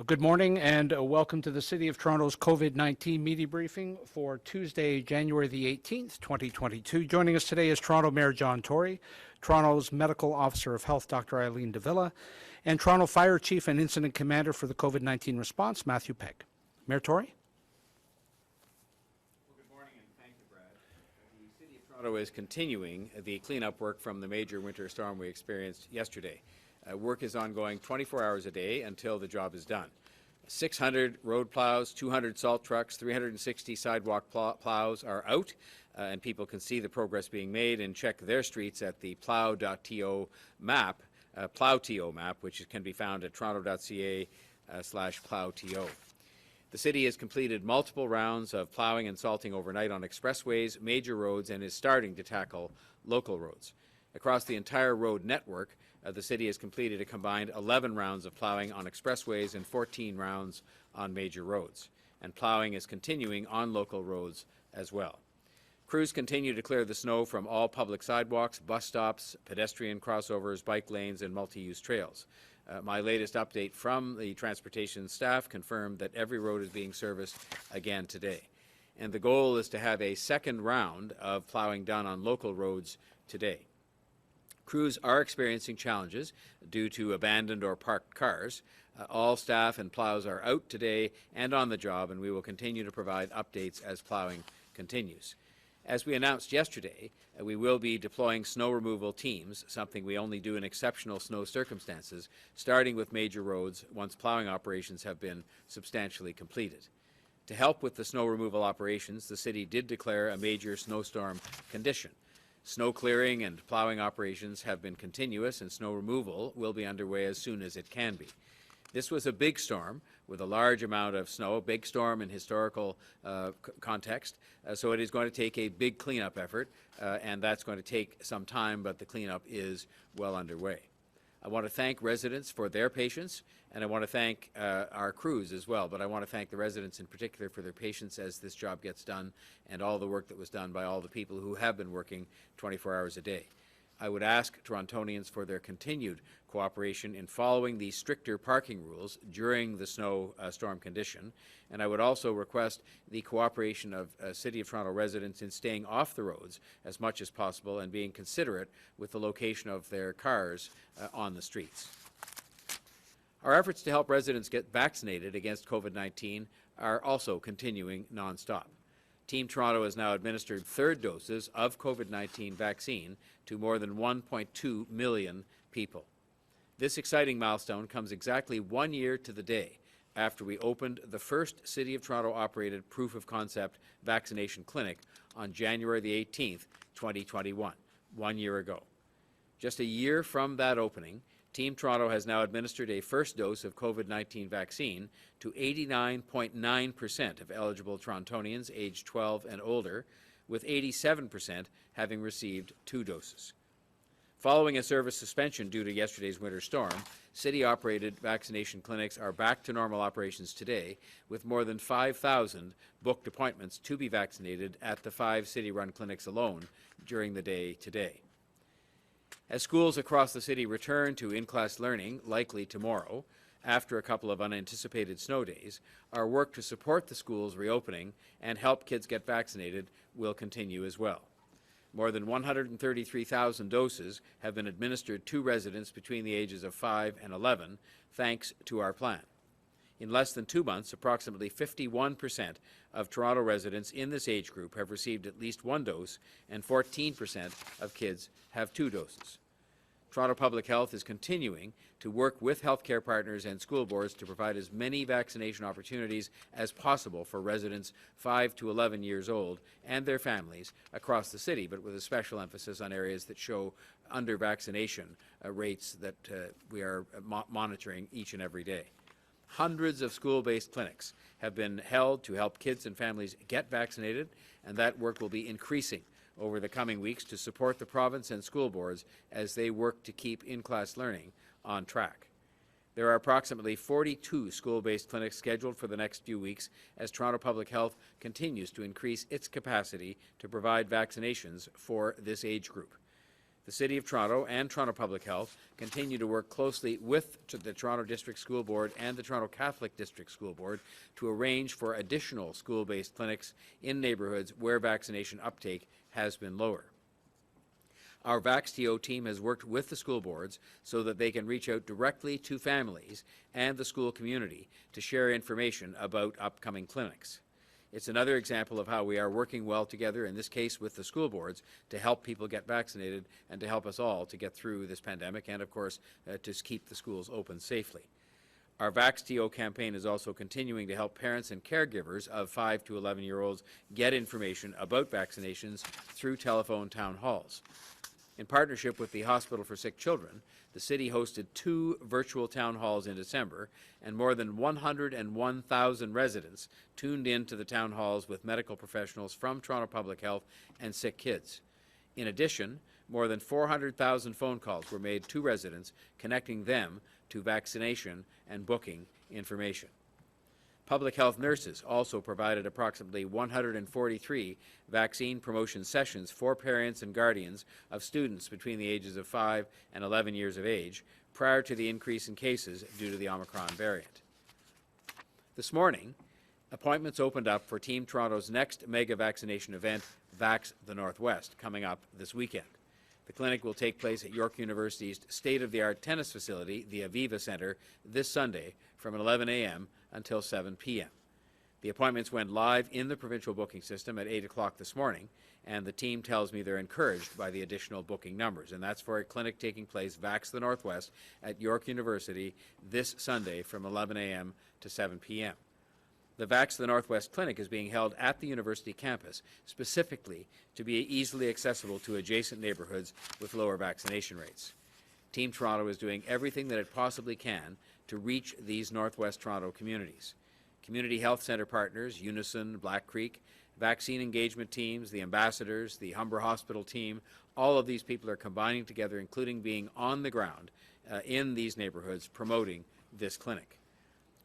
Good morning and welcome to the City of Toronto's COVID-19 media briefing for Tuesday, January the 18th, 2022. Joining us today is Toronto Mayor John Tory, Toronto's Medical Officer of Health, Dr. Eileen de Villa, and Toronto Fire Chief and Incident Commander for the COVID-19 response, Matthew Pegg. Mayor Tory? Well, good morning and thank you, Brad. The City of Toronto is continuing the cleanup work from the major winter storm we experienced yesterday. Work is ongoing 24 hours a day until the job is done. 600 road plows, 200 salt trucks, 360 sidewalk plows are out, and people can see the progress being made and check their streets at the plow.to map, plow.to map, which can be found at toronto.ca/plowto. The city has completed multiple rounds of plowing and salting overnight on expressways, major roads, and is starting to tackle local roads. Across the entire road network, the city has completed a combined 11 rounds of plowing on expressways and 14 rounds on major roads. And plowing is continuing on local roads as well. Crews continue to clear the snow from all public sidewalks, bus stops, pedestrian crossovers, bike lanes, and multi-use trails. My latest update from the transportation staff confirmed that every road is being serviced again today. And the goal is to have a second round of plowing done on local roads today. Crews are experiencing challenges due to abandoned or parked cars. All staff and plows are out today and on the job, and we will continue to provide updates as plowing continues. As we announced yesterday, we will be deploying snow removal teams, something we only do in exceptional snow circumstances, starting with major roads once plowing operations have been substantially completed. To help with the snow removal operations, the city did declare a major snowstorm condition. Snow clearing and plowing operations have been continuous, and snow removal will be underway as soon as it can be. This was a big storm with a large amount of snow, a big storm in historical context, so it is going to take a big cleanup effort, and that's going to take some time, but the cleanup is well underway. I want to thank residents for their patience, and I want to thank our crews as well, but I want to thank the residents in particular for their patience as this job gets done and all the work that was done by all the people who have been working 24 hours a day. I would ask Torontonians for their continued cooperation in following the stricter parking rules during the snow storm condition, and I would also request the cooperation of City of Toronto residents in staying off the roads as much as possible and being considerate with the location of their cars on the streets. Our efforts to help residents get vaccinated against COVID-19 are also continuing nonstop. Team Toronto has now administered third doses of COVID-19 vaccine to more than 1.2 million people. This exciting milestone comes exactly 1 year to the day after we opened the first City of Toronto-operated proof-of-concept vaccination clinic on January the 18th, 2021, 1 year ago. Just a year from that opening, Team Toronto has now administered a first dose of COVID-19 vaccine to 89.9% of eligible Torontonians aged 12 and older, with 87% having received 2 doses. Following a service suspension due to yesterday's winter storm, city-operated vaccination clinics are back to normal operations today, with more than 5,000 booked appointments to be vaccinated at the 5 city-run clinics alone during the day today. As schools across the city return to in-class learning, likely tomorrow, after a couple of unanticipated snow days, our work to support the schools reopening and help kids get vaccinated will continue as well. More than 133,000 doses have been administered to residents between the ages of 5 and 11, thanks to our plan. In less than 2 months, approximately 51% of Toronto residents in this age group have received at least 1 dose, and 14% of kids have 2 doses. Toronto Public Health is continuing to work with healthcare partners and school boards to provide as many vaccination opportunities as possible for residents 5 to 11 years old and their families across the city, but with a special emphasis on areas that show under-vaccination rates that we are monitoring each and every day. Hundreds of school-based clinics have been held to help kids and families get vaccinated, and that work will be increasing over the coming weeks to support the province and school boards as they work to keep in-class learning on track. There are approximately 42 school-based clinics scheduled for the next few weeks as Toronto Public Health continues to increase its capacity to provide vaccinations for this age group. The City of Toronto and Toronto Public Health continue to work closely with the Toronto District School Board and the Toronto Catholic District School Board to arrange for additional school-based clinics in neighbourhoods where vaccination uptake has been lower. Our vaccination team has worked with the school boards so that they can reach out directly to families and the school community to share information about upcoming clinics. It's another example of how we are working well together, in this case with the school boards, to help people get vaccinated and to help us all to get through this pandemic and, of course, to keep the schools open safely. Our vaccination campaign is also continuing to help parents and caregivers of 5 to 11-year-olds get information about vaccinations through telephone town halls. In partnership with the Hospital for Sick Children, the City hosted 2 virtual town halls in December, and more than 101,000 residents tuned in to the town halls with medical professionals from Toronto Public Health and Sick Kids. In addition, more than 400,000 phone calls were made to residents, connecting them to vaccination and booking information. Public health nurses also provided approximately 143 vaccine promotion sessions for parents and guardians of students between the ages of 5 and 11 years of age prior to the increase in cases due to the Omicron variant. This morning, appointments opened up for Team Toronto's next mega vaccination event, Vax the Northwest, coming up this weekend. The clinic will take place at York University's state-of-the-art tennis facility, the Aviva Centre, this Sunday from 11 a.m. until 7 p.m. The appointments went live in the provincial booking system at 8 o'clock this morning, and the team tells me they're encouraged by the additional booking numbers, and that's for a clinic taking place, Vax the Northwest, at York University this Sunday from 11 a.m. to 7 p.m. The Vax the Northwest Clinic is being held at the university campus, specifically to be easily accessible to adjacent neighbourhoods with lower vaccination rates. Team Toronto is doing everything that it possibly can to reach these Northwest Toronto communities. Community health centre partners, Unison, Black Creek, vaccine engagement teams, the ambassadors, the Humber Hospital team, all of these people are combining together, including being on the ground in these neighbourhoods promoting this clinic.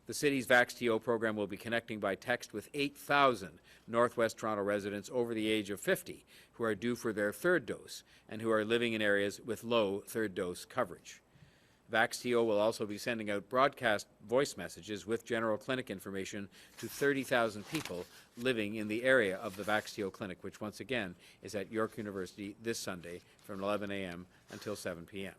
The city's vaccination program will be connecting by text with 8,000 Northwest Toronto residents over the age of 50 who are due for their 3rd dose and who are living in areas with low 3rd dose coverage. vaccination will also be sending out broadcast voice messages with general clinic information to 30,000 people living in the area of the vaccination clinic, which once again is at York University this Sunday from 11 a.m. until 7 p.m.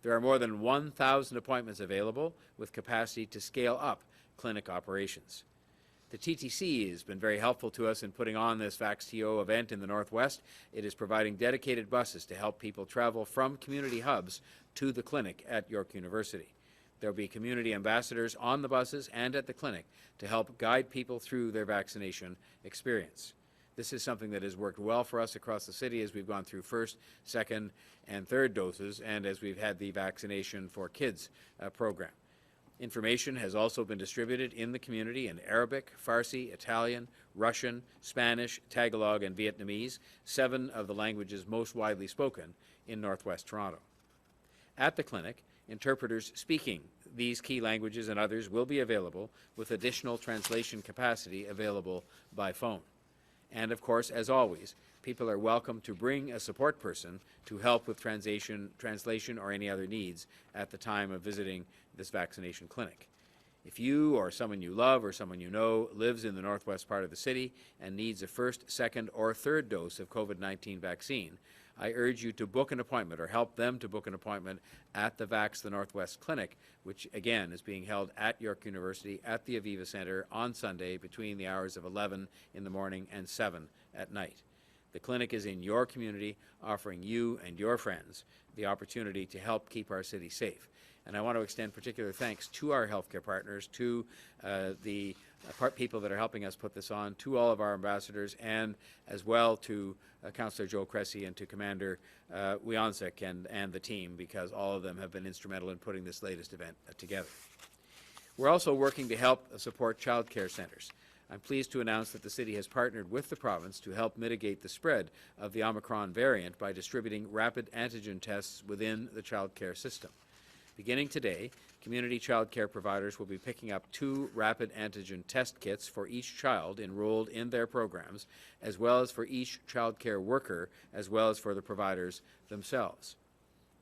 There are more than 1,000 appointments available with capacity to scale up clinic operations. The TTC has been very helpful to us in putting on this vaccination event in the Northwest. It is providing dedicated buses to help people travel from community hubs to the clinic at York University. There will be community ambassadors on the buses and at the clinic to help guide people through their vaccination experience. This is something that has worked well for us across the city as we've gone through 1st, 2nd, and 3rd doses, and as we've had the vaccination for kids program. Information has also been distributed in the community in Arabic, Farsi, Italian, Russian, Spanish, Tagalog, and Vietnamese, 7 of the languages most widely spoken in Northwest Toronto. At the clinic, interpreters speaking these key languages and others will be available, with additional translation capacity available by phone. And of course, as always, people are welcome to bring a support person to help with translation or any other needs at the time of visiting this vaccination clinic. If you or someone you love or someone you know lives in the northwest part of the city and needs a 1st, 2nd, or 3rd dose of COVID-19 vaccine, I urge you to book an appointment or help them to book an appointment at the Vax the Northwest Clinic, which again is being held at York University at the Aviva Centre on Sunday between the hours of 11 in the morning and 7 at night. The clinic is in your community, offering you and your friends the opportunity to help keep our city safe. And I want to extend particular thanks to our healthcare partners, to the people that are helping us put this on, to all of our ambassadors, and as well to Councillor Joe Cressy and to Commander Wiancek and the team, because all of them have been instrumental in putting this latest event together. We're also working to help support child care centres. I'm pleased to announce that the city has partnered with the province to help mitigate the spread of the Omicron variant by distributing rapid antigen tests within the child care system. Beginning today, community child care providers will be picking up 2 rapid antigen test kits for each child enrolled in their programs, as well as for each child care worker, as well as for the providers themselves.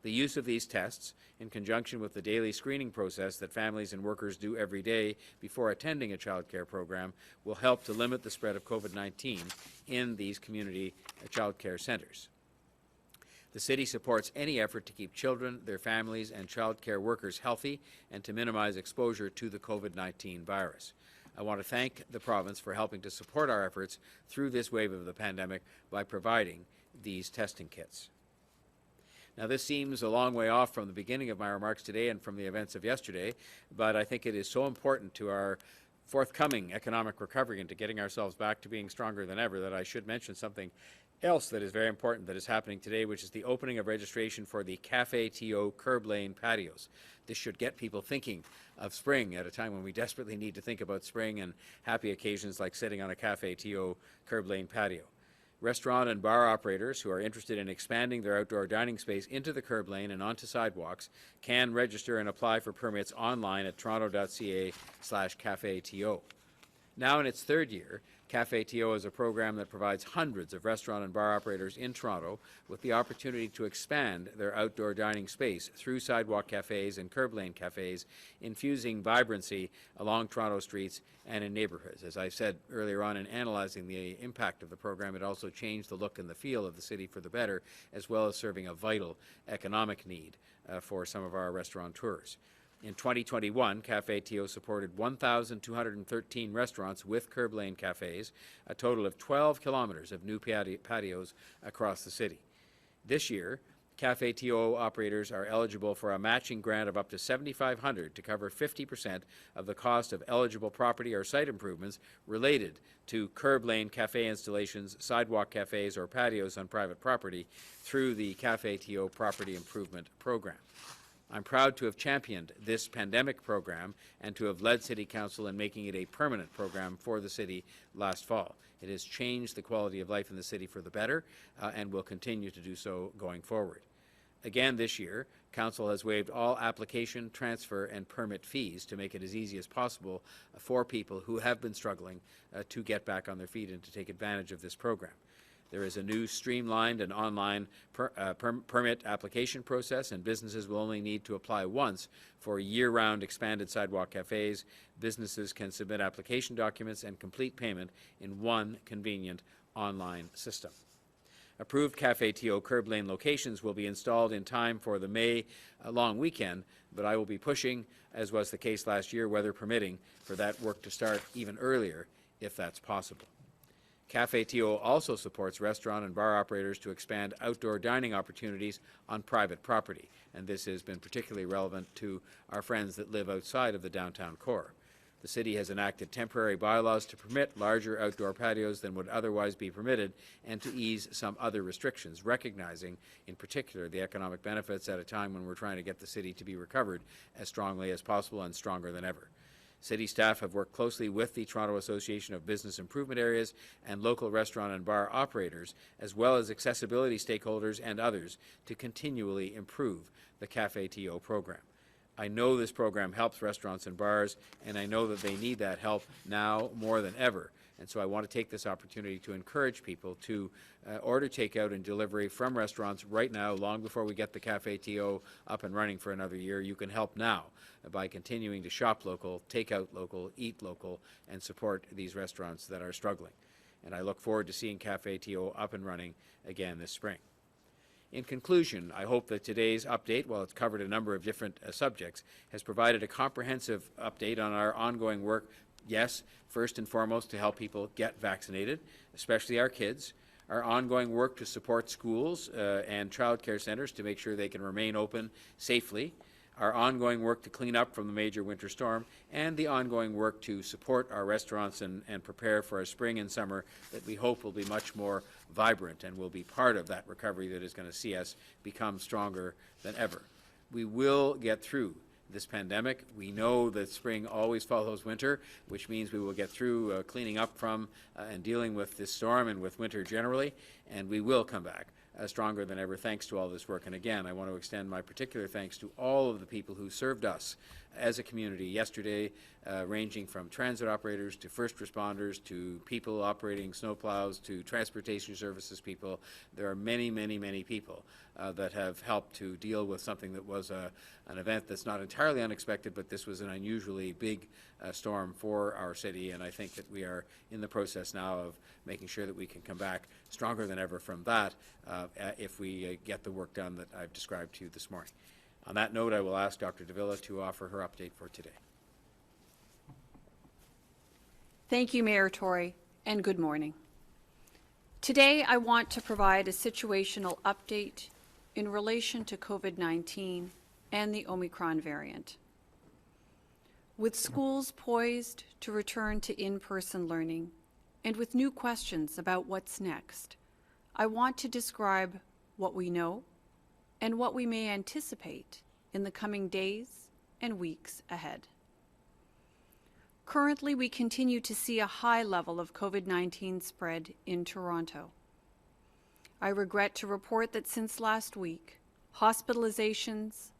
The use of these tests, in conjunction with the daily screening process that families and workers do every day before attending a child care program, will help to limit the spread of COVID-19 in these community child care centres. The City supports any effort to keep children, their families, and child care workers healthy and to minimize exposure to the COVID-19 virus. I want to thank the province for helping to support our efforts through this wave of the pandemic by providing these testing kits. Now, this seems a long way off from the beginning of my remarks today and from the events of yesterday, but I think it is so important to our forthcoming economic recovery and to getting ourselves back to being stronger than ever that I should mention something else that is very important that is happening today, which is the opening of registration for the CafeTO curb lane patios. This should get people thinking of spring at a time when we desperately need to think about spring and happy occasions like sitting on a CafeTO curb lane patio. Restaurant and bar operators who are interested in expanding their outdoor dining space into the curb lane and onto sidewalks can register and apply for permits online at toronto.ca/CafeTO. Now in its 3rd year, CafeTO is a program that provides hundreds of restaurant and bar operators in Toronto with the opportunity to expand their outdoor dining space through sidewalk cafes and curb lane cafes, infusing vibrancy along Toronto streets and in neighborhoods. As I said earlier on in analyzing the impact of the program, it also changed the look and the feel of the city for the better, as well as serving a vital economic need for some of our restaurateurs. In 2021, CafeTO supported 1,213 restaurants with curb lane cafes, a total of 12 kilometres of new patios across the city. This year, CafeTO operators are eligible for a matching grant of up to $7,500 to cover 50% of the cost of eligible property or site improvements related to curb lane cafe installations, sidewalk cafes, or patios on private property through the CafeTO Property Improvement Program. I'm proud to have championed this pandemic program and to have led City Council in making it a permanent program for the city last fall. It has changed the quality of life in the city for the better and will continue to do so going forward. Again this year, Council has waived all application, transfer, and permit fees to make it as easy as possible for people who have been struggling to get back on their feet and to take advantage of this program. There is a new streamlined and online permit application process, and businesses will only need to apply once for year-round expanded sidewalk cafes. Businesses can submit application documents and complete payment in one convenient online system. Approved CafeTO curb lane locations will be installed in time for the May long weekend, but I will be pushing, as was the case last year, weather permitting, for that work to start even earlier if that's possible. CafeTO also supports restaurant and bar operators to expand outdoor dining opportunities on private property, and this has been particularly relevant to our friends that live outside of the downtown core. The city has enacted temporary bylaws to permit larger outdoor patios than would otherwise be permitted and to ease some other restrictions, recognizing in particular the economic benefits at a time when we're trying to get the city to be recovered as strongly as possible and stronger than ever. City staff have worked closely with the Toronto Association of Business Improvement Areas and local restaurant and bar operators, as well as accessibility stakeholders and others, to continually improve the CafeTO program. I know this program helps restaurants and bars, and I know that they need that help now more than ever. And so I want to take this opportunity to encourage people to order takeout and delivery from restaurants right now, long before we get the CafeTO up and running for another year. You can help now by continuing to shop local, take out local, eat local, and support these restaurants that are struggling. And I look forward to seeing CafeTO up and running again this spring. In conclusion, I hope that today's update, while it's covered a number of different subjects, has provided a comprehensive update on our ongoing work, yes, first and foremost to help people get vaccinated, especially our kids, our ongoing work to support schools and child care centres to make sure they can remain open safely, our ongoing work to clean up from the major winter storm, and the ongoing work to support our restaurants and prepare for a spring and summer that we hope will be much more vibrant and will be part of that recovery that is going to see us become stronger than ever. We will get through this pandemic. We know that spring always follows winter, which means we will get through cleaning up from and dealing with this storm and with winter generally, and we will come back stronger than ever thanks to all this work. And again, I want to extend my particular thanks to all of the people who served us as a community yesterday, ranging from transit operators to first responders to people operating snowplows to transportation services people. There are many, many, many people that have helped to deal with something that was an event that's not entirely unexpected, but this was an unusually big storm for our city, and I think that we are in the process now of making sure that we can come back stronger than ever from that if we get the work done that I've described to you this morning. On that note, I will ask Dr. Davila to offer her update for today. Thank you, Mayor Tory, and good morning. Today, I want to provide a situational update in relation to COVID-19 and the Omicron variant. With schools poised to return to in-person learning and with new questions about what's next, I want to describe what we know and what we may anticipate in the coming days and weeks ahead. Currently, we continue to see a high level of COVID-19 spread in Toronto. I regret to report that since last week, hospitalizations,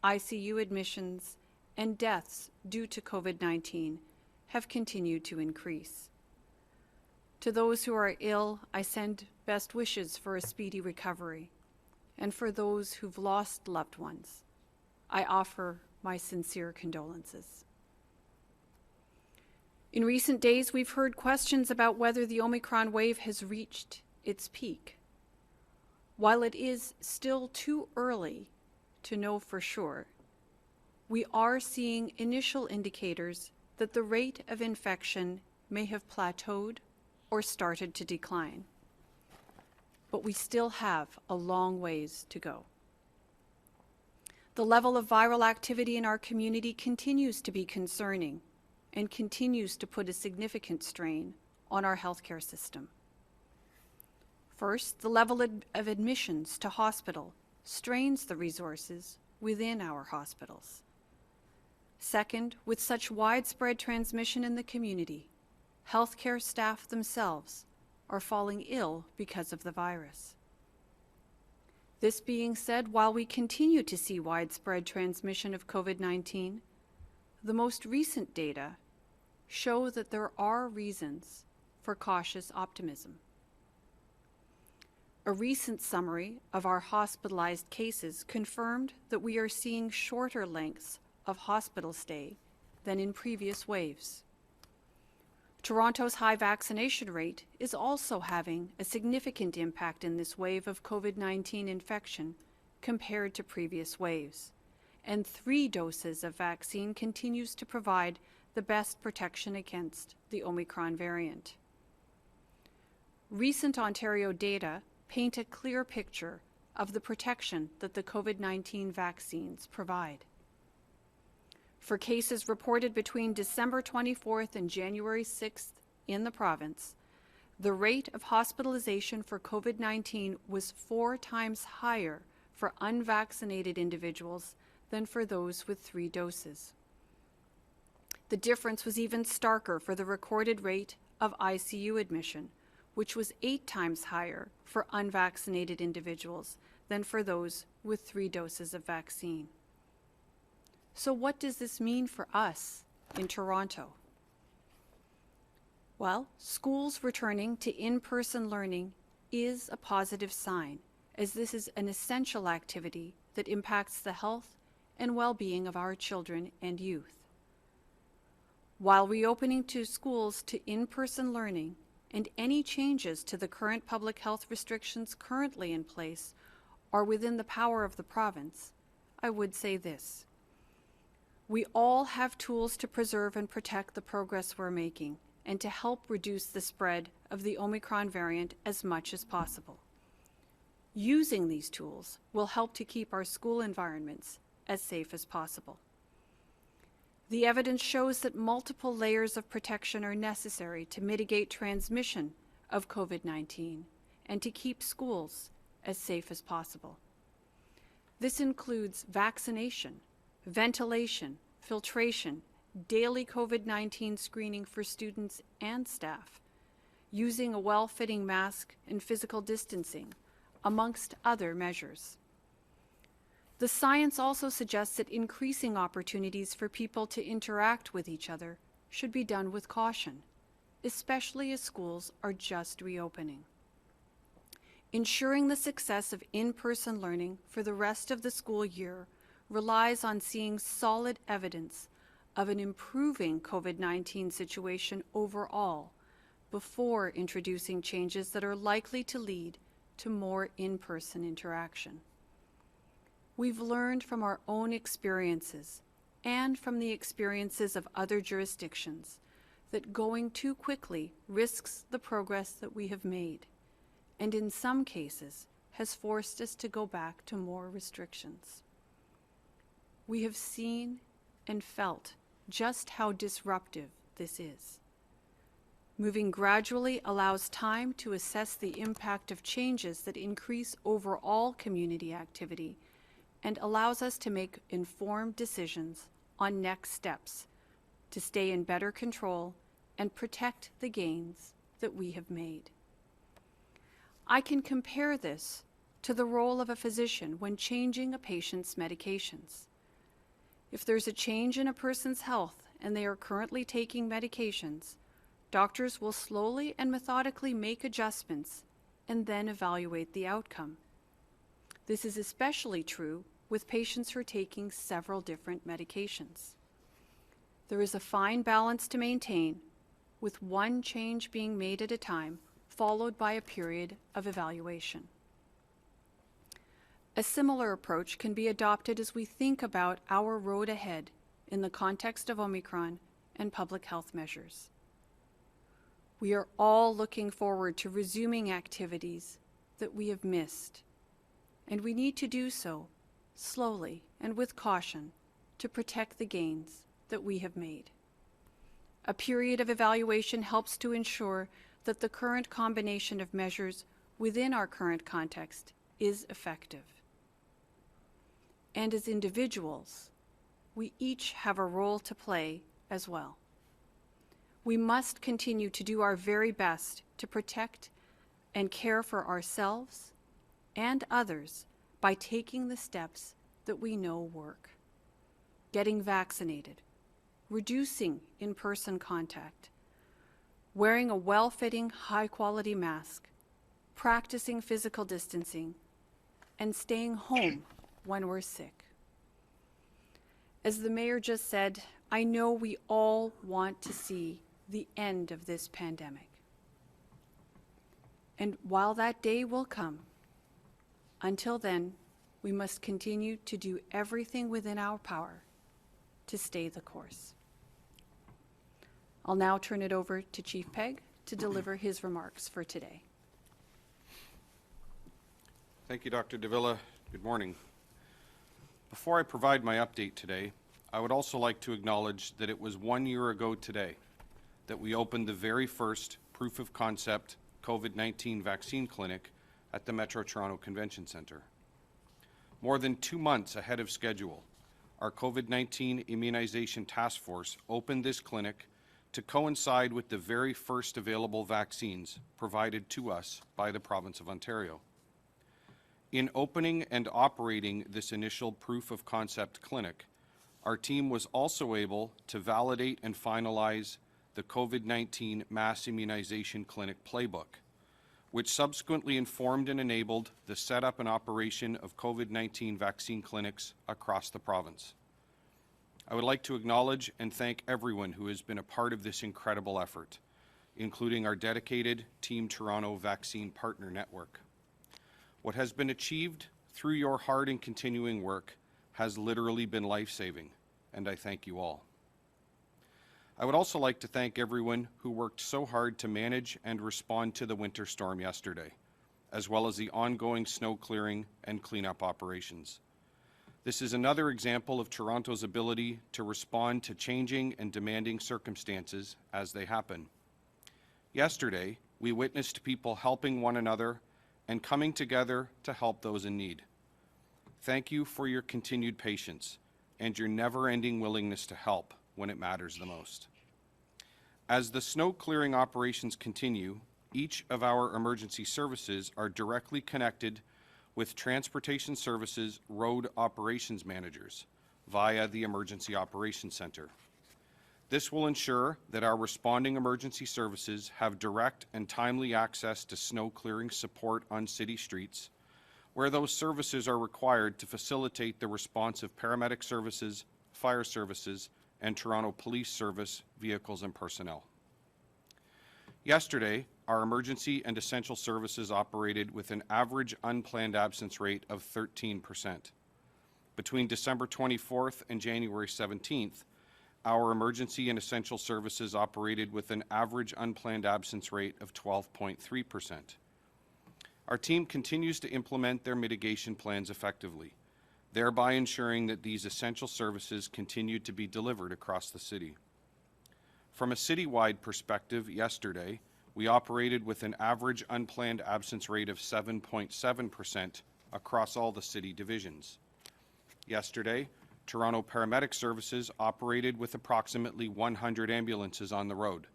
ICU admissions, and deaths due to COVID-19 have continued to increase. To those who are ill, I send best wishes for a speedy recovery. And for those who've lost loved ones, I offer my sincere condolences. In recent days, we've heard questions about whether the Omicron wave has reached its peak. While it is still too early to know for sure, we are seeing initial indicators that the rate of infection may have plateaued or started to decline. But we still have a long ways to go. The level of viral activity in our community continues to be concerning and continues to put a significant strain on our healthcare system. First, the level of admissions to hospital strains the resources within our hospitals. Second, with such widespread transmission in the community, healthcare staff themselves are falling ill because of the virus. This being said, while we continue to see widespread transmission of COVID-19, the most recent data show that there are reasons for cautious optimism. A recent summary of our hospitalized cases confirmed that we are seeing shorter lengths of hospital stay than in previous waves. Toronto's high vaccination rate is also having a significant impact in this wave of COVID-19 infection compared to previous waves, and 3 doses of vaccine continues to provide the best protection against the Omicron variant. Recent Ontario data paint a clear picture of the protection that the COVID-19 vaccines provide. For cases reported between December 24th and January 6th in the province, the rate of hospitalization for COVID-19 was 4 times higher for unvaccinated individuals than for those with 3 doses. The difference was even starker for the recorded rate of ICU admission, which was 8 times higher for unvaccinated individuals than for those with 3 doses of vaccine. So what does this mean for us in Toronto? Well, schools returning to in-person learning is a positive sign, as this is an essential activity that impacts the health and well-being of our children and youth. While reopening to schools to in-person learning and any changes to the current public health restrictions currently in place are within the power of the province, I would say this. We all have tools to preserve and protect the progress we're making and to help reduce the spread of the Omicron variant as much as possible. Using these tools will help to keep our school environments as safe as possible. The evidence shows that multiple layers of protection are necessary to mitigate transmission of COVID-19 and to keep schools as safe as possible. This includes vaccination, ventilation, filtration, daily COVID-19 screening for students and staff, using a well-fitting mask and physical distancing, amongst other measures. The science also suggests that increasing opportunities for people to interact with each other should be done with caution, especially as schools are just reopening. Ensuring the success of in-person learning for the rest of the school year relies on seeing solid evidence of an improving COVID-19 situation overall before introducing changes that are likely to lead to more in-person interaction. We've learned from our own experiences and from the experiences of other jurisdictions that going too quickly risks the progress that we have made, and in some cases has forced us to go back to more restrictions. We have seen and felt just how disruptive this is. Moving gradually allows time to assess the impact of changes that increase overall community activity and allows us to make informed decisions on next steps to stay in better control and protect the gains that we have made. I can compare this to the role of a physician when changing a patient's medications. If there's a change in a person's health and they are currently taking medications, doctors will slowly and methodically make adjustments and then evaluate the outcome. This is especially true with patients who are taking several different medications. There is a fine balance to maintain, with one change being made at a time, followed by a period of evaluation. A similar approach can be adopted as we think about our road ahead in the context of Omicron and public health measures. We are all looking forward to resuming activities that we have missed, and we need to do so slowly and with caution to protect the gains that we have made. A period of evaluation helps to ensure that the current combination of measures within our current context is effective. And as individuals, we each have a role to play as well. We must continue to do our very best to protect and care for ourselves and others by taking the steps that we know work. Getting vaccinated, reducing in-person contact, wearing a well-fitting, high-quality mask, practicing physical distancing, and staying home when we're sick. As the mayor just said, I know we all want to see the end of this pandemic. And while that day will come, until then, we must continue to do everything within our power to stay the course. I'll now turn it over to Chief Pegg to deliver his remarks for today. Thank you, Dr. Davila. Good morning. Before I provide my update today, I would also like to acknowledge that it was 1 year ago today that we opened the very first proof of concept COVID-19 vaccine clinic at the Metro Toronto Convention Centre. More than 2 months ahead of schedule, our COVID-19 immunization task force opened this clinic to coincide with the very first available vaccines provided to us by the province of Ontario. In opening and operating this initial proof of concept clinic, our team was also able to validate and finalize the COVID-19 mass immunization clinic playbook, which subsequently informed and enabled the setup and operation of COVID-19 vaccine clinics across the province. I would like to acknowledge and thank everyone who has been a part of this incredible effort, including our dedicated Team Toronto Vaccine Partner Network. What has been achieved through your hard and continuing work has literally been life-saving, and I thank you all. I would also like to thank everyone who worked so hard to manage and respond to the winter storm yesterday, as well as the ongoing snow clearing and cleanup operations. This is another example of Toronto's ability to respond to changing and demanding circumstances as they happen. Yesterday, we witnessed people helping one another and coming together to help those in need. Thank you for your continued patience and your never-ending willingness to help when it matters the most. As the snow clearing operations continue each of our emergency services are directly connected with Transportation Services Road Operations Managers via the Emergency Operations Center. This will ensure that our responding emergency services have direct and timely access to snow clearing support on city streets, where those services are required to facilitate the response of paramedic services, fire services, and Toronto Police Service vehicles and personnel. Yesterday, our emergency and essential services operated with an average unplanned absence rate of 13%. Between December 24th and January 17th, our emergency and essential services operated with an average unplanned absence rate of 12.3%. Our team continues to implement their mitigation plans effectively, thereby ensuring that these essential services continue to be delivered across the city. From a citywide perspective, yesterday, we operated with an average unplanned absence rate of 7.7% across all the city divisions. Yesterday, Toronto Paramedic Services operated with approximately 100 ambulances on the road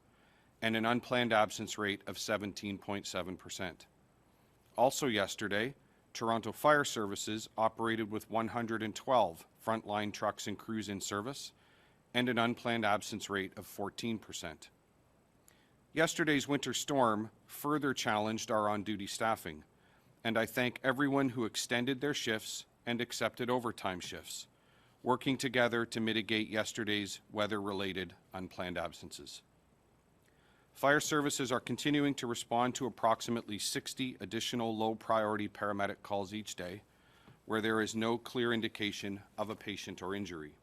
and an unplanned absence rate of 17.7%. Also yesterday, Toronto Fire Services operated with 112 frontline trucks and crews in service and an unplanned absence rate of 14%. Yesterday's winter storm further challenged our on-duty staffing, and I thank everyone who extended their shifts and accepted overtime shifts, working together to mitigate yesterday's weather-related unplanned absences. Fire services are continuing to respond to approximately 60 additional low-priority paramedic calls each day, where there is no clear indication of a patient or injury.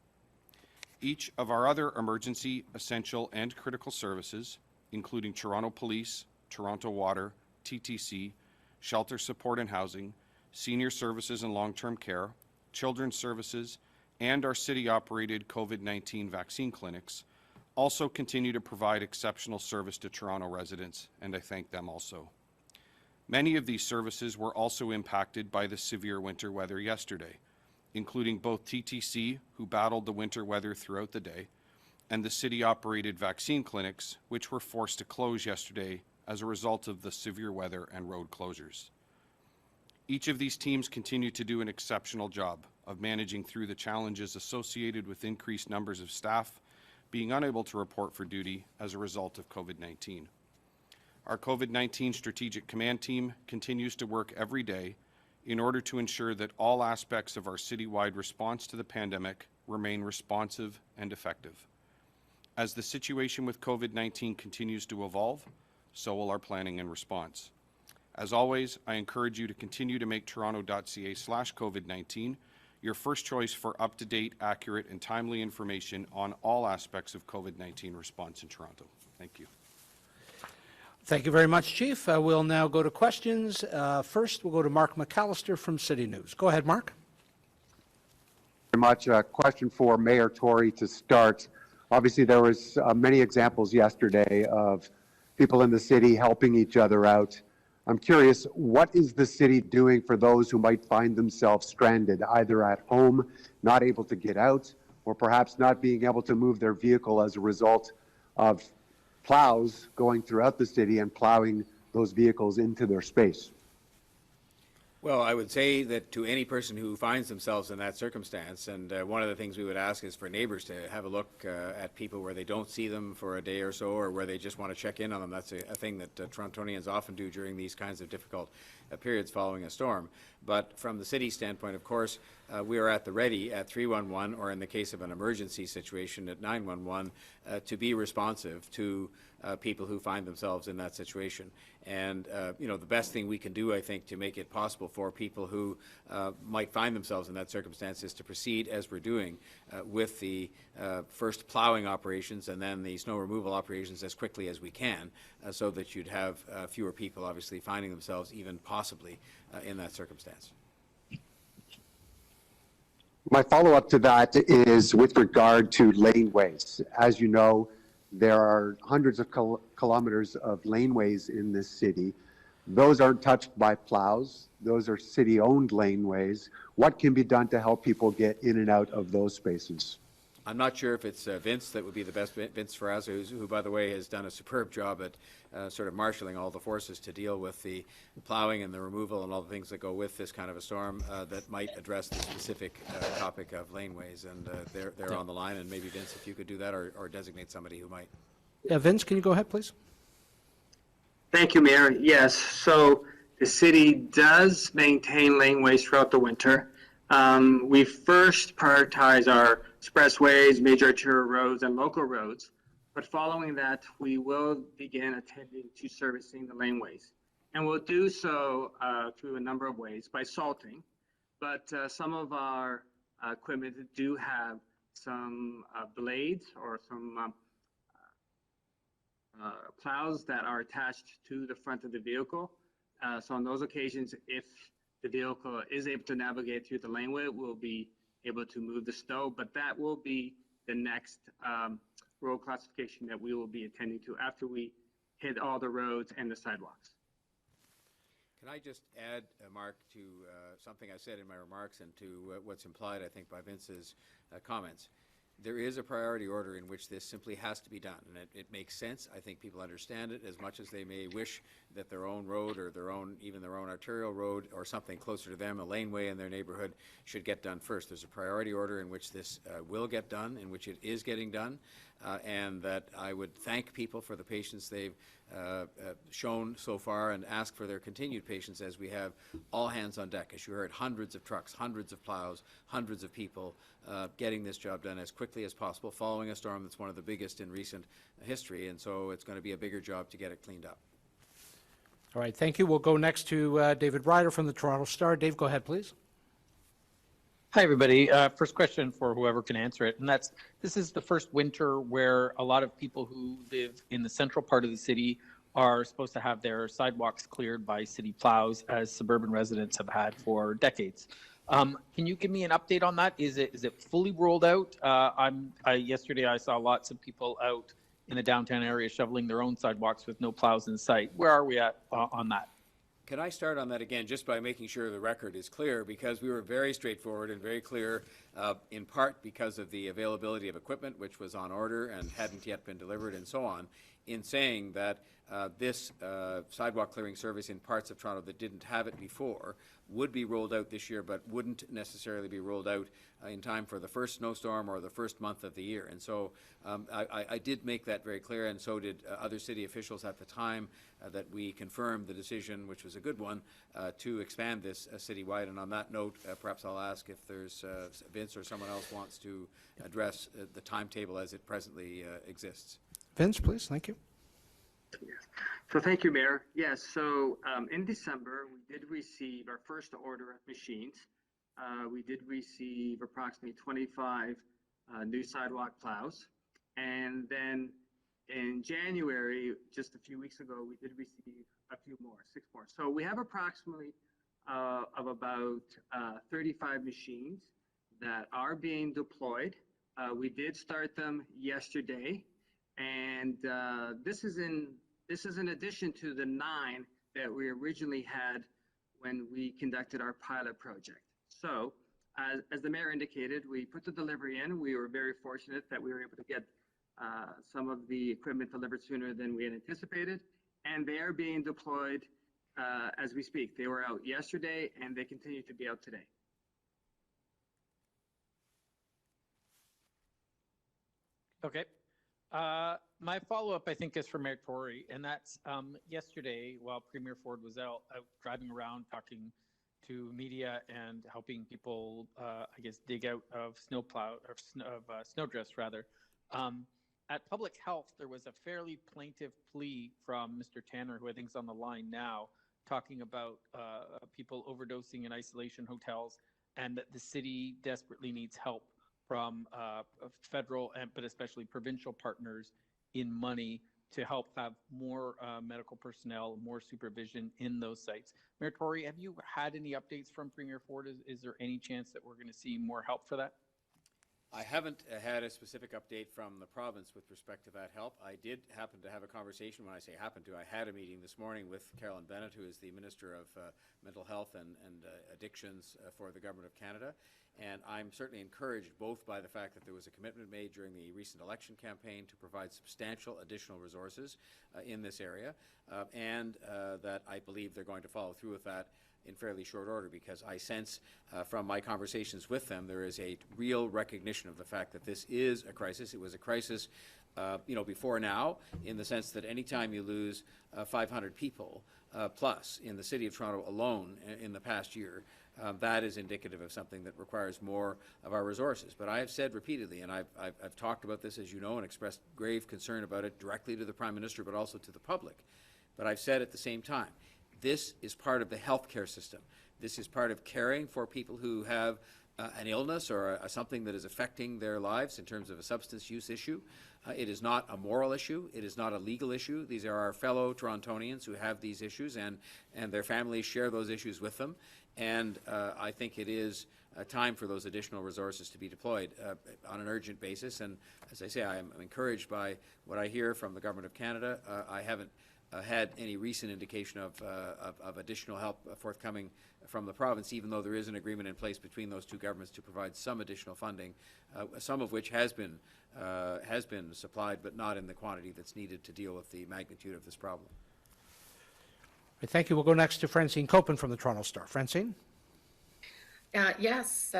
Each of our other emergency, essential, and critical services, including Toronto Police, Toronto Water, TTC, Shelter Support and Housing, Senior Services and Long-Term Care, Children's Services, and our city-operated COVID-19 vaccine clinics, also continue to provide exceptional service to Toronto residents, and I thank them also. Many of these services were also impacted by the severe winter weather yesterday, including both TTC, who battled the winter weather throughout the day, and the city-operated vaccine clinics, which were forced to close yesterday as a result of the severe weather and road closures. Each of these teams continue to do an exceptional job of managing through the challenges associated with increased numbers of staff being unable to report for duty as a result of COVID-19. Our COVID-19 Strategic Command Team continues to work every day in order to ensure that all aspects of our citywide response to the pandemic remain responsive and effective. As the situation with COVID-19 continues to evolve, so will our planning and response. As always, I encourage you to continue to make toronto.ca/COVID-19 your first choice for up-to-date, accurate, and timely information on all aspects of COVID-19 response in Toronto. Thank you. Thank you very much, Chief. We'll now go to questions. First, we'll go to Mark McAllister from City News. Go ahead, Mark. Very much. A question for Mayor Tory to start. Obviously, there was many examples yesterday of people in the city helping each other out. I'm curious, what is the city doing for those who might find themselves stranded, either at home, not able to get out, or perhaps not being able to move their vehicle as a result of plows going throughout the city and plowing those vehicles into their space? Well, I would say that to any person who finds themselves in that circumstance, and one of the things we would ask is for neighbors to have a look at people where they don't see them for a day or so, or where they just want to check in on them. That's a thing that Torontonians often do during these kinds of difficult periods following a storm. But from the city standpoint, of course, we are at the ready at 311, or in the case of an emergency situation at 911, to be responsive to people who find themselves in that situation. And, you know, the best thing we can do, I think, to make it possible for people who might find themselves in that circumstance is to proceed as we're doing with the first plowing operations and then the snow removal operations as quickly as we can, so that you'd have fewer people, obviously, finding themselves even possibly in that circumstance. My follow-up to that is with regard to laneways. As you know, there are hundreds of kilometers of laneways in this city. Those aren't touched by plows. Those are city-owned laneways. What can be done to help people get in and out of those spaces? I'm not sure if it's Vince that would be the best, Vince Ferrazzo, who, by the way, has done a superb job at sort of marshalling all the forces to deal with the plowing and the removal and all the things that go with this kind of a storm that might address the specific topic of laneways. And they're on the line, and maybe, Vince, if you could do that or designate somebody who might. Yeah, Vince, can you go ahead, please? Thank you, Mayor. Yes, so the city does maintain laneways throughout the winter. We first prioritize our expressways, major arterial roads, and local roads. But following that, we will begin attending to servicing the laneways. And we'll do so through a number of ways, by salting. But some of our equipment do have some blades or some plows that are attached to the front of the vehicle. So on those occasions, if the vehicle is able to navigate through the laneway, we'll be able to move the snow, but that will be the next road classification that we will be attending to after we hit all the roads and the sidewalks. Can I just add, Mark, to something I said in my remarks and to what's implied, I think, by Vince's comments? There is a priority order in which this simply has to be done, and it makes sense. I think people understand it as much as they may wish that their own road or even their own arterial road or something closer to them, a laneway in their neighborhood, should get done first. There's a priority order in which this will get done, in which it is getting done, and that I would thank people for the patience they've shown so far and ask for their continued patience as we have all hands on deck. As you heard, hundreds of trucks, hundreds of plows, hundreds of people getting this job done as quickly as possible following a storm that's one of the biggest in recent history, and so it's going to be a bigger job to get it cleaned up. All right, thank you. We'll go next to David Ryder from the Toronto Star. Dave, go ahead, please. Hi, everybody. First question for whoever can answer it, and this is the first winter where a lot of people who live in the central part of the city are supposed to have their sidewalks cleared by city plows, as suburban residents have had for decades. Can you give me an update on that? Is it fully rolled out? Yesterday I saw lots of people out in the downtown area shoveling their own sidewalks with no plows in sight. Where are we at on that? Can I start on that again, just by making sure the record is clear, because we were very straightforward and very clear, in part because of the availability of equipment, which was on order and hadn't yet been delivered and so on, in saying that this sidewalk clearing service in parts of Toronto that didn't have it before would be rolled out this year, but wouldn't necessarily be rolled out in time for the first snowstorm or the first month of the year. And so I did make that very clear, and so did other city officials at the time that we confirmed the decision, which was a good one, to expand this citywide. And on that note, perhaps I'll ask if there's Vince or someone else wants to address the timetable as it presently exists. Vince, please. Thank you. So thank you, Mayor. Yes, so in December, we did receive our first order of machines. We did receive approximately 25 new sidewalk plows. And then in January, just a few weeks ago, we did receive a few more, 6 more. So we have approximately of about 35 machines that are being deployed. We did start them yesterday. And this is in addition to the 9 that we originally had when we conducted our pilot project. So as the mayor indicated, we put the delivery in. We were very fortunate that we were able to get some of the equipment delivered sooner than we had anticipated, and they are being deployed as we speak. They were out yesterday and they continue to be out today. Okay. My follow-up, I think, is for Mayor Tory, and that's yesterday while Premier Ford was out driving around talking to media and helping people, I guess, dig out of snowdrifts rather. At Public Health, there was a fairly plaintive plea from Mr. Tanner, who I think is on the line now, talking about people overdosing in isolation hotels, and that the city desperately needs help from federal but especially provincial partners in money to help have more medical personnel, more supervision in those sites. Mayor Tory, have you had any updates from Premier Ford? Is there any chance that we're going to see more help for that? I haven't had a specific update from the province with respect to that help. I did happen to have a conversation. When I say happen to, I had a meeting this morning with Carolyn Bennett, who is the Minister of Mental Health and Addictions for the Government of Canada. And I'm certainly encouraged both by the fact that there was a commitment made during the recent election campaign to provide substantial additional resources in this area, and that I believe they're going to follow through with that in fairly short order, because I sense from my conversations with them there is a real recognition of the fact that this is a crisis. It was a crisis before now, in the sense that anytime you lose 500 people plus in the City of Toronto alone in the past year, that is indicative of something that requires more of our resources. But I have said repeatedly, and I've talked about this, as you know, and expressed grave concern about it directly to the Prime Minister, but also to the public. But I've said at the same time, this is part of the healthcare system. This is part of caring for people who have an illness or something that is affecting their lives in terms of a substance use issue. It is not a moral issue. It is not a legal issue. These are our fellow Torontonians who have these issues, and their families share those issues with them. And I think it is time for those additional resources to be deployed on an urgent basis. And as I say, I am encouraged by what I hear from the Government of Canada. I haven't had any recent indication of additional help forthcoming from the province, even though there is an agreement in place between those two governments to provide some additional funding, some of which has been supplied, but not in the quantity that's needed to deal with the magnitude of this problem. Thank you. We'll go next to Francine Copen from the Toronto Star. Francine? Yes,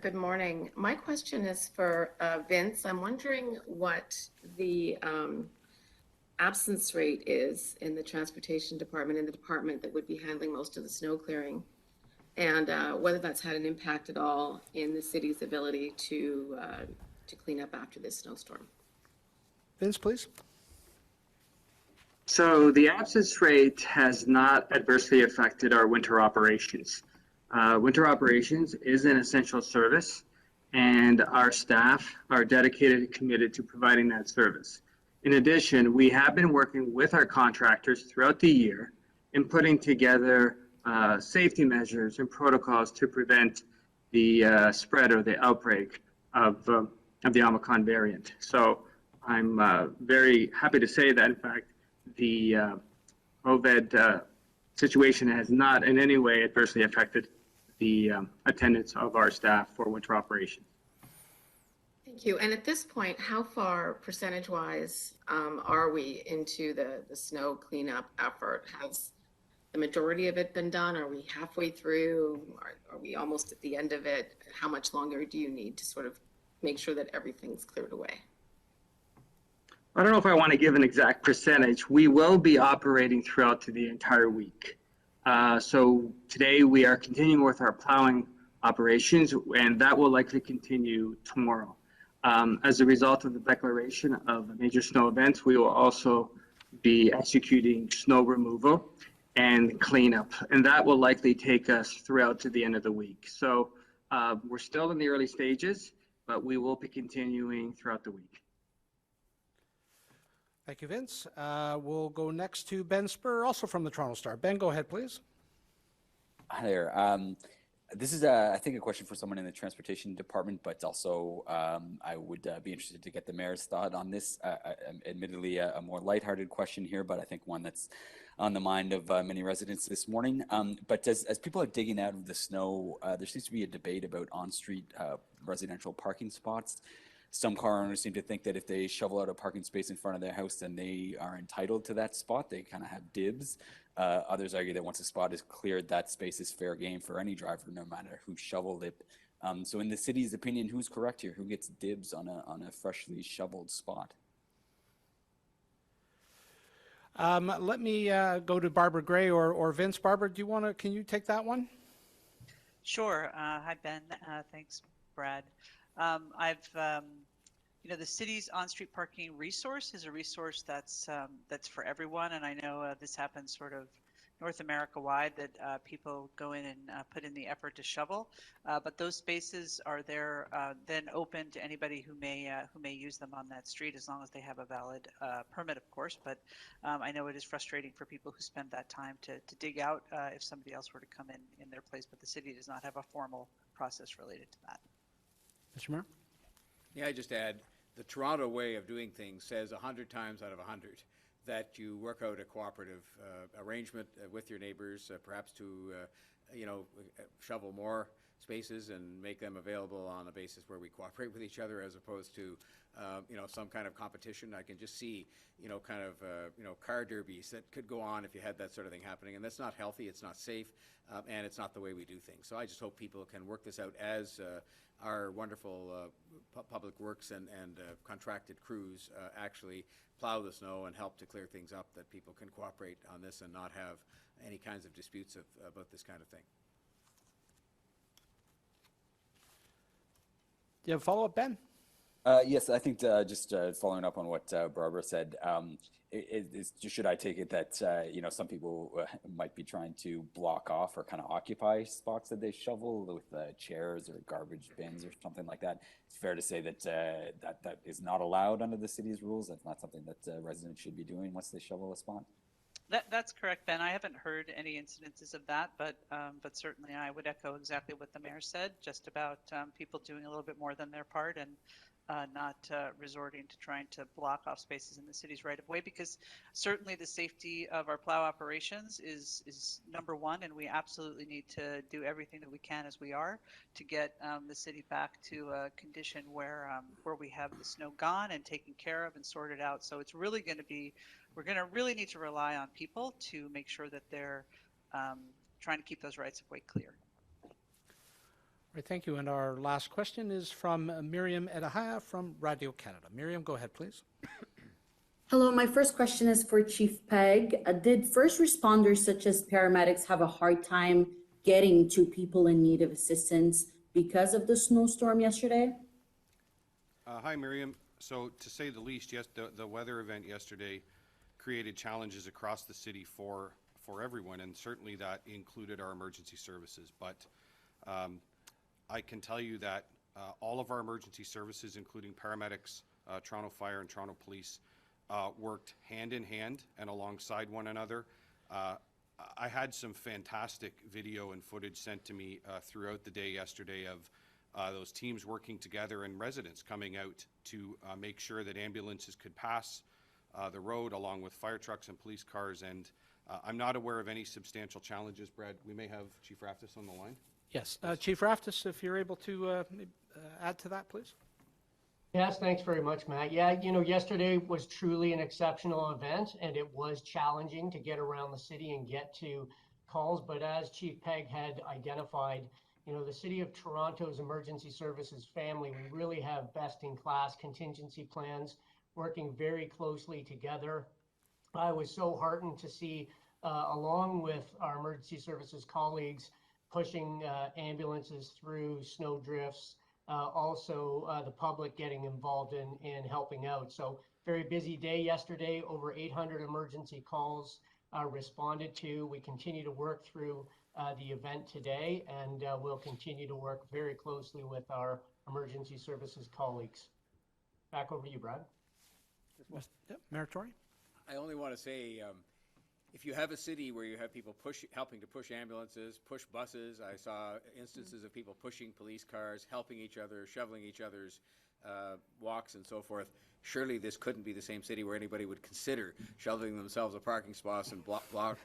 good morning. My question is for Vince. I'm wondering what the absence rate is in the transportation department, in the department that would be handling most of the snow clearing, and whether that's had an impact at all in the city's ability to clean up after this snowstorm. Vince, please. So the absence rate has not adversely affected our winter operations. Winter operations is an essential service, and our staff are dedicated and committed to providing that service. In addition, we have been working with our contractors throughout the year in putting together safety measures and protocols to prevent the spread or the outbreak of the Omicron variant. So I'm very happy to say that, in fact, the COVID situation has not in any way adversely affected the attendance of our staff for winter operations. Thank you. And at this point, how far percentage-wise are we into the snow cleanup effort? Has the majority of it been done? Are we halfway through? Are we almost at the end of it? How much longer do you need to sort of make sure that everything's cleared away? I don't know if I want to give an exact percentage. We will be operating throughout to the entire week. So today we are continuing with our plowing operations, and that will likely continue tomorrow. As a result of the declaration of a major snow event, we will also be executing snow removal and cleanup, and that will likely take us throughout to the end of the week. So we're still in the early stages, but we will be continuing throughout the week. Thank you, Vince. We'll go next to Ben Spur, also from the Toronto Star. Ben, go ahead, please. Hi there. This is, I think, a question for someone in the transportation department, but also I would be interested to get the mayor's thought on this. Admittedly, a more lighthearted question here, but I think one that's on the mind of many residents this morning. But as people are digging out of the snow, there seems to be a debate about on-street residential parking spots. Some car owners seem to think that if they shovel out a parking space in front of their house, then they are entitled to that spot. They kind of have dibs. Others argue that once a spot is cleared, that space is fair game for any driver, no matter who shoveled it. So in the city's opinion, who's correct here? Who gets dibs on a freshly shoveled spot? Let me go to Barbara Gray or Vince. Barbara, can you take that one? Sure. Hi, Ben. Thanks, Brad. The city's on-street parking resource is a resource that's for everyone, and I know this happens sort of North America-wide, that people go in and put in the effort to shovel, but those spaces are there then open to anybody who may use them on that street, as long as they have a valid permit, of course. But I know it is frustrating for people who spend that time to dig out if somebody else were to come in their place, but the city does not have a formal process related to that. Mr. Mayor? Yeah, I just add, the Toronto way of doing things says 100 times out of 100 that you work out a cooperative arrangement with your neighbors, perhaps to, shovel more spaces and make them available on a basis where we cooperate with each other as opposed to, some kind of competition. I can just see, car derbies that could go on if you had that sort of thing happening. And that's not healthy, it's not safe, and it's not the way we do things. So I just hope people can work this out as our wonderful public works and contracted crews actually plow the snow and help to clear things up, that people can cooperate on this and not have any kinds of disputes about this kind of thing. Do you have a follow-up, Ben? Yes, I think just following up on what Barbara said, should I take it that some people might be trying to block off or kind of occupy spots that they shovel with chairs or garbage bins or something like that? It's fair to say that that is not allowed under the city's rules. That's not something that residents should be doing once they shovel a spot. That's correct, Ben. I haven't heard any incidences of that, but certainly I would echo exactly what the mayor said, just about people doing a little bit more than their part and not resorting to trying to block off spaces in the city's right of way, because certainly the safety of our plow operations is number one, and we absolutely need to do everything that we can as we are to get the city back to a condition where we have the snow gone and taken care of and sorted out. So it's really going to be, we're going to really need to rely on people to make sure that they're trying to keep those rights of way clear. All right, thank you. And our last question is from Miriam Edahaya from Radio Canada. Miriam, go ahead, please. Hello, my first question is for Chief Pegg. Did first responders such as paramedics have a hard time getting to people in need of assistance because of the snowstorm yesterday? Hi, Miriam. So to say the least, yes, the weather event yesterday created challenges across the city for everyone, and certainly that included our emergency services. But I can tell you that all of our emergency services, including paramedics, Toronto Fire and Toronto Police, worked hand in hand and alongside one another. I had some fantastic video and footage sent to me throughout the day yesterday of those teams working together and residents coming out to make sure that ambulances could pass the road along with fire trucks and police cars. And I'm not aware of any substantial challenges. Brad, we may have Chief Raftis on the line. Yes. Chief Raftis, if you're able to add to that, please. Yes, thanks very much, Matt. Yeah, yesterday was truly an exceptional event, and it was challenging to get around the city and get to calls. But as Chief Pegg had identified, the City of Toronto's emergency services family, we really have best-in-class contingency plans working very closely together. I was so heartened to see, along with our emergency services colleagues, pushing ambulances through snow drifts, also the public getting involved in helping out. So very busy day yesterday, over 800 emergency calls responded to. We continue to work through the event today, and we'll continue to work very closely with our emergency services colleagues. Back over to you, Brad. Yep, Mayor Tory? I only want to say, if you have a city where you have people helping to push ambulances, push buses, I saw instances of people pushing police cars, helping each other, shoveling each other's walks and so forth. Surely this couldn't be the same city where anybody would consider shoveling themselves a parking spot and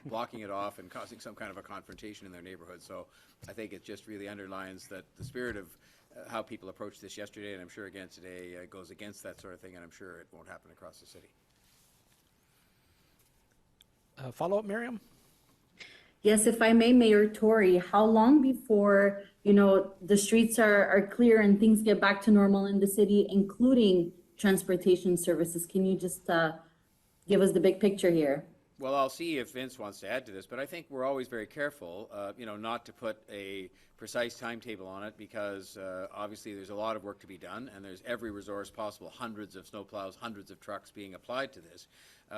blocking it off and causing some kind of a confrontation in their neighborhood. So I think it just really underlines that the spirit of how people approached this yesterday, and I'm sure again today, goes against that sort of thing, and I'm sure it won't happen across the city. Follow-up, Miriam? Yes, if I may, Mayor Tory, how long before, the streets are clear and things get back to normal in the city, including transportation services? Can you just give us the big picture here? Well, I'll see if Vince wants to add to this, but I think we're always very careful, not to put a precise timetable on it, because obviously there's a lot of work to be done, and there's every resource possible, hundreds of snowplows, hundreds of trucks being applied to this.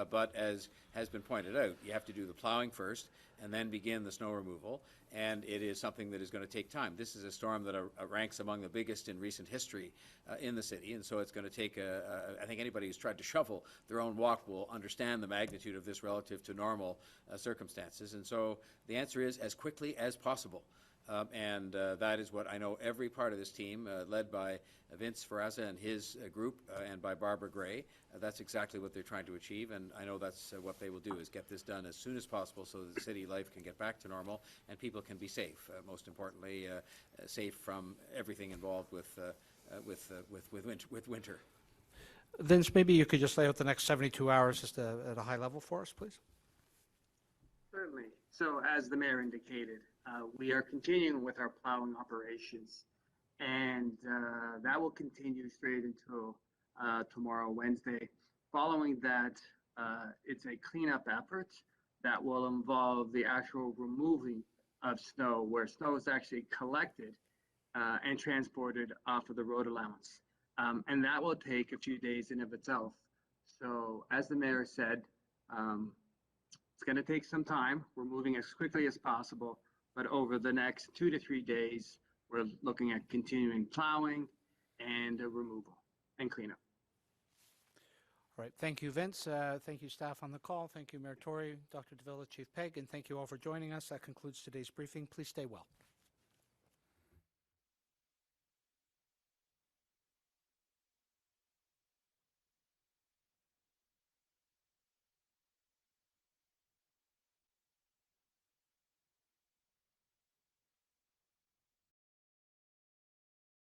But as has been pointed out, you have to do the plowing first and then begin the snow removal, and it is something that is going to take time. This is a storm that ranks among the biggest in recent history in the city, and so it's going to take, I think anybody who's tried to shovel their own walk will understand the magnitude of this relative to normal circumstances. And so the answer is as quickly as possible. That is what I know every part of this team, led by Vince Ferrazza and his group, and by Barbara Gray, that's exactly what they're trying to achieve, and I know that's what they will do, is get this done as soon as possible so that the city life can get back to normal and people can be safe. Most importantly, safe from everything involved with winter. Vince, maybe you could just lay out the next 72 hours just at a high level for us, please. Certainly. So as the mayor indicated, we are continuing with our plowing operations, and that will continue straight until tomorrow, Wednesday. Following that, it's a cleanup effort that will involve the actual removing of snow, where snow is actually collected and transported off of the road allowance. And that will take a few days in of itself. So as the mayor said, it's going to take some time. We're moving as quickly as possible, but over the next 2 to 3 days, we're looking at continuing plowing and removal and cleanup. All right. Thank you, Vince. Thank you, staff on the call. Thank you, Mayor Tory, Dr. Davila, Chief Pegg, and thank you all for joining us. That concludes today's briefing. Please stay well.